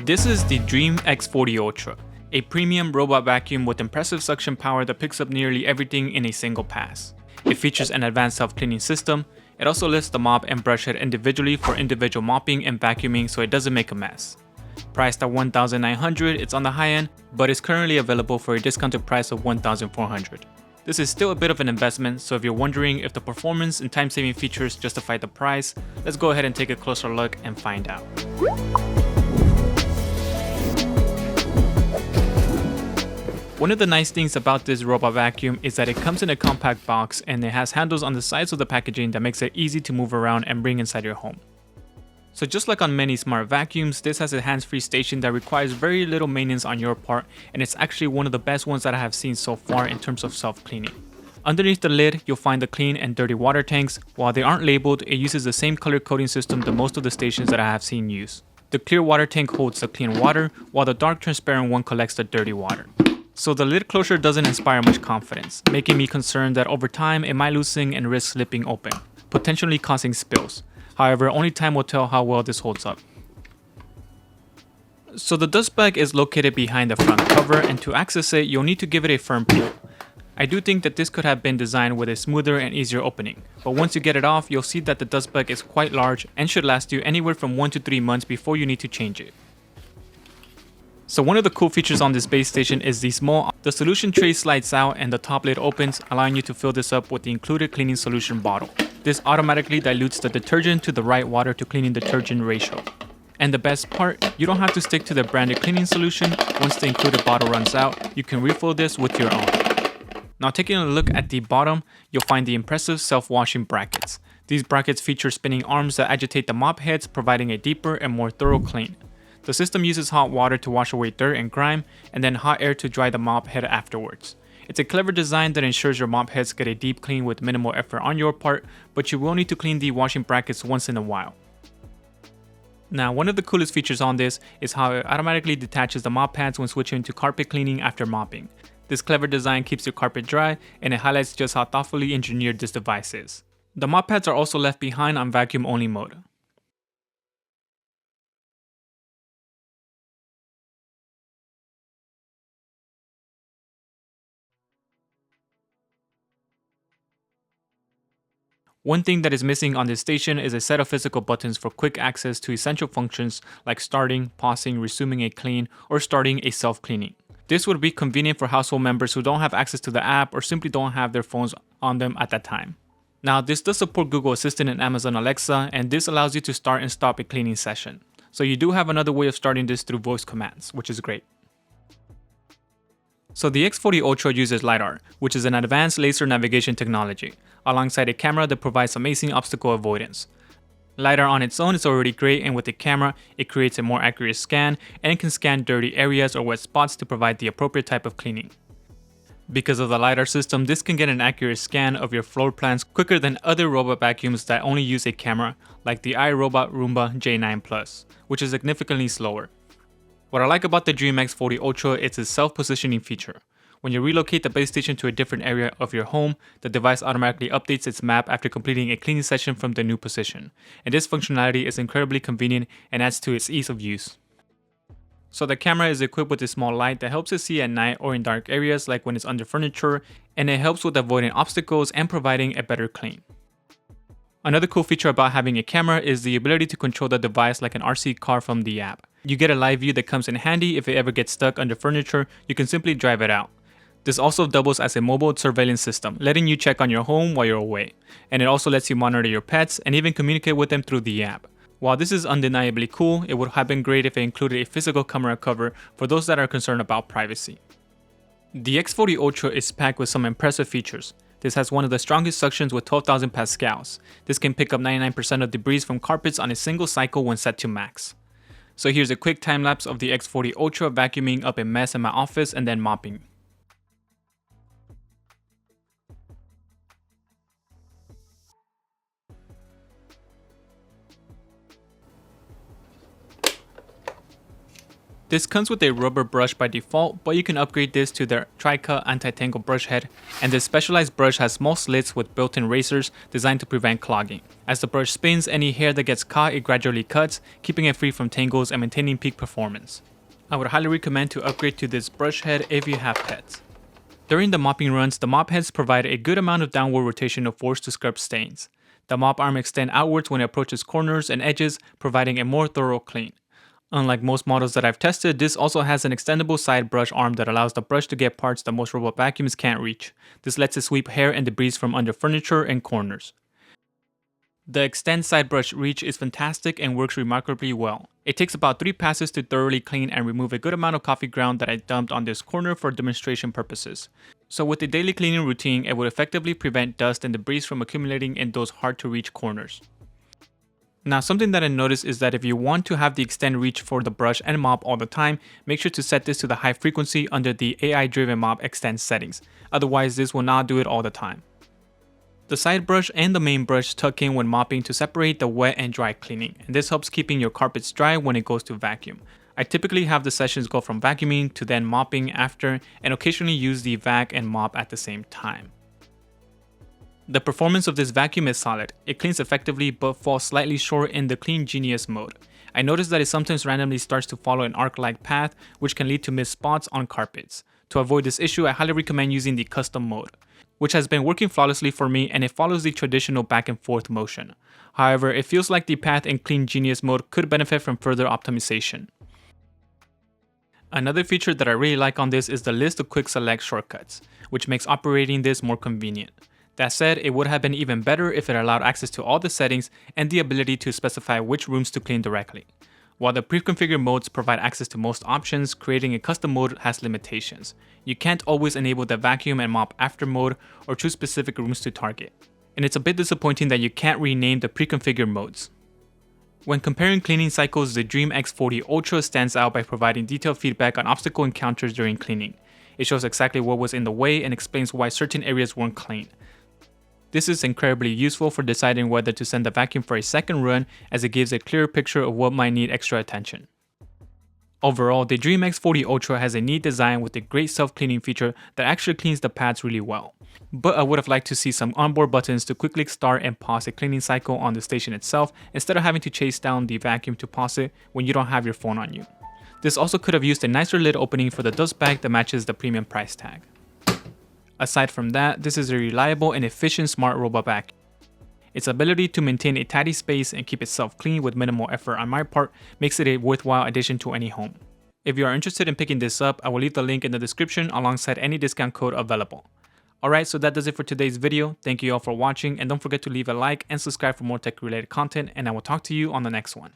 This is the Dreame X40 Ultra, a premium robot vacuum with impressive suction power that picks up nearly everything in a single pass. It features an advanced self-cleaning system. It also lifts the mop and brush head individually for individual mopping and vacuuming so it doesn't make a mess. Priced at $1,900, it's on the high end, but is currently available for a discounted price of $1,400. This is still a bit of an investment, so if you're wondering if the performance and time-saving features justify the price, let's go ahead and take a closer look and find out. One of the nice things about this robot vacuum is that it comes in a compact box and it has handles on the sides of the packaging that makes it easy to move around and bring inside your home. So just like on many smart vacuums, this has a hands-free station that requires very little maintenance on your part, and it's actually one of the best ones that I have seen so far in terms of self-cleaning. Underneath the lid, you'll find the clean and dirty water tanks. While they aren't labeled, it uses the same color coding system that most of the stations that I have seen use. The clear water tank holds the clean water, while the dark transparent one collects the dirty water. So the lid closure doesn't inspire much confidence, making me concerned that over time it might loosen and risk slipping open, potentially causing spills. However, only time will tell how well this holds up. So the dust bag is located behind the front cover, and to access it, you'll need to give it a firm pull. I do think that this could have been designed with a smoother and easier opening, but once you get it off, you'll see that the dust bag is quite large and should last you anywhere from 1 to 3 months before you need to change it. So one of the cool features on this base station is the solution tray slides out and the top lid opens, allowing you to fill this up with the included cleaning solution bottle. This automatically dilutes the detergent to the right water to cleaning detergent ratio. And the best part, you don't have to stick to the branded cleaning solution. Once the included bottle runs out, you can refill this with your own. Now taking a look at the bottom, you'll find the impressive self-washing brackets. These brackets feature spinning arms that agitate the mop heads, providing a deeper and more thorough clean. The system uses hot water to wash away dirt and grime, and then hot air to dry the mop head afterwards. It's a clever design that ensures your mop heads get a deep clean with minimal effort on your part, but you will need to clean the washing brackets once in a while. Now, one of the coolest features on this is how it automatically detaches the mop pads when switching to carpet cleaning after mopping. This clever design keeps your carpet dry, and it highlights just how thoughtfully engineered this device is. The mop pads are also left behind on vacuum only mode. One thing that is missing on this station is a set of physical buttons for quick access to essential functions like starting, pausing, resuming a clean, or starting a self-cleaning. This would be convenient for household members who don't have access to the app or simply don't have their phones on them at that time. Now, this does support Google Assistant and Amazon Alexa, and this allows you to start and stop a cleaning session. So you do have another way of starting this through voice commands, which is great. So the X40 Ultra uses Lidar, which is an advanced laser navigation technology, alongside a camera that provides amazing obstacle avoidance. Lidar on its own is already great, and with the camera, it creates a more accurate scan and can scan dirty areas or wet spots to provide the appropriate type of cleaning. Because of the Lidar system, this can get an accurate scan of your floor plans quicker than other robot vacuums that only use a camera, like the iRobot Roomba J9 Plus, which is significantly slower. What I like about the Dreame X40 Ultra is its self-positioning feature. When you relocate the base station to a different area of your home, the device automatically updates its map after completing a cleaning session from the new position. And this functionality is incredibly convenient and adds to its ease of use. So the camera is equipped with a small light that helps it see at night or in dark areas like when it's under furniture, and it helps with avoiding obstacles and providing a better clean. Another cool feature about having a camera is the ability to control the device like an RC car from the app. You get a live view that comes in handy if it ever gets stuck under furniture. You can simply drive it out. This also doubles as a mobile surveillance system, letting you check on your home while you're away. And it also lets you monitor your pets and even communicate with them through the app. While this is undeniably cool, it would have been great if it included a physical camera cover for those that are concerned about privacy. The X40 Ultra is packed with some impressive features. This has one of the strongest suctions with 12,000 pascals. This can pick up 99% of debris from carpets on a single cycle when set to max. So here's a quick time lapse of the X40 Ultra vacuuming up a mess in my office and then mopping. This comes with a rubber brush by default, but you can upgrade this to their tri-cut anti-tangle brush head, and this specialized brush has small slits with built-in razors designed to prevent clogging. As the brush spins, any hair that gets caught, it gradually cuts, keeping it free from tangles and maintaining peak performance. I would highly recommend to upgrade to this brush head if you have pets. During the mopping runs, the mop heads provide a good amount of downward rotational force to scrub stains. The mop arm extends outwards when it approaches corners and edges, providing a more thorough clean. Unlike most models that I've tested, this also has an extendable side brush arm that allows the brush to get parts that most robot vacuums can't reach. This lets it sweep hair and debris from under furniture and corners. The extend side brush reach is fantastic and works remarkably well. It takes about 3 passes to thoroughly clean and remove a good amount of coffee ground that I dumped on this corner for demonstration purposes. So with a daily cleaning routine, it would effectively prevent dust and debris from accumulating in those hard to reach corners. Now, something that I noticed is that if you want to have the extend reach for the brush and mop all the time, make sure to set this to the high frequency under the AI-driven mop extend settings. Otherwise, this will not do it all the time. The side brush and the main brush tuck in when mopping to separate the wet and dry cleaning, and this helps keeping your carpets dry when it goes to vacuum. I typically have the sessions go from vacuuming to then mopping after, and occasionally use the vac and mop at the same time. The performance of this vacuum is solid. It cleans effectively but falls slightly short in the Clean Genius mode. I noticed that it sometimes randomly starts to follow an arc-like path, which can lead to missed spots on carpets. To avoid this issue, I highly recommend using the custom mode, which has been working flawlessly for me, and it follows the traditional back and forth motion. However, it feels like the path in Clean Genius mode could benefit from further optimization. Another feature that I really like on this is the list of quick select shortcuts, which makes operating this more convenient. That said, it would have been even better if it allowed access to all the settings and the ability to specify which rooms to clean directly. While the pre-configured modes provide access to most options, creating a custom mode has limitations. You can't always enable the vacuum and mop after mode or choose specific rooms to target. And it's a bit disappointing that you can't rename the pre-configured modes. When comparing cleaning cycles, the Dreame X40 Ultra stands out by providing detailed feedback on obstacle encounters during cleaning. It shows exactly what was in the way and explains why certain areas weren't cleaned. This is incredibly useful for deciding whether to send the vacuum for a second run, as it gives a clearer picture of what might need extra attention. Overall, the Dreame X40 Ultra has a neat design with a great self-cleaning feature that actually cleans the pads really well. But I would have liked to see some onboard buttons to quickly start and pause a cleaning cycle on the station itself, instead of having to chase down the vacuum to pause it when you don't have your phone on you. This also could have used a nicer lid opening for the dust bag that matches the premium price tag. Aside from that, this is a reliable and efficient smart robot vacuum. Its ability to maintain a tidy space and keep itself clean with minimal effort on my part makes it a worthwhile addition to any home. If you are interested in picking this up, I will leave the link in the description alongside any discount code available. Alright, so that does it for today's video. Thank you all for watching, and don't forget to leave a like and subscribe for more tech related content, and I will talk to you on the next one.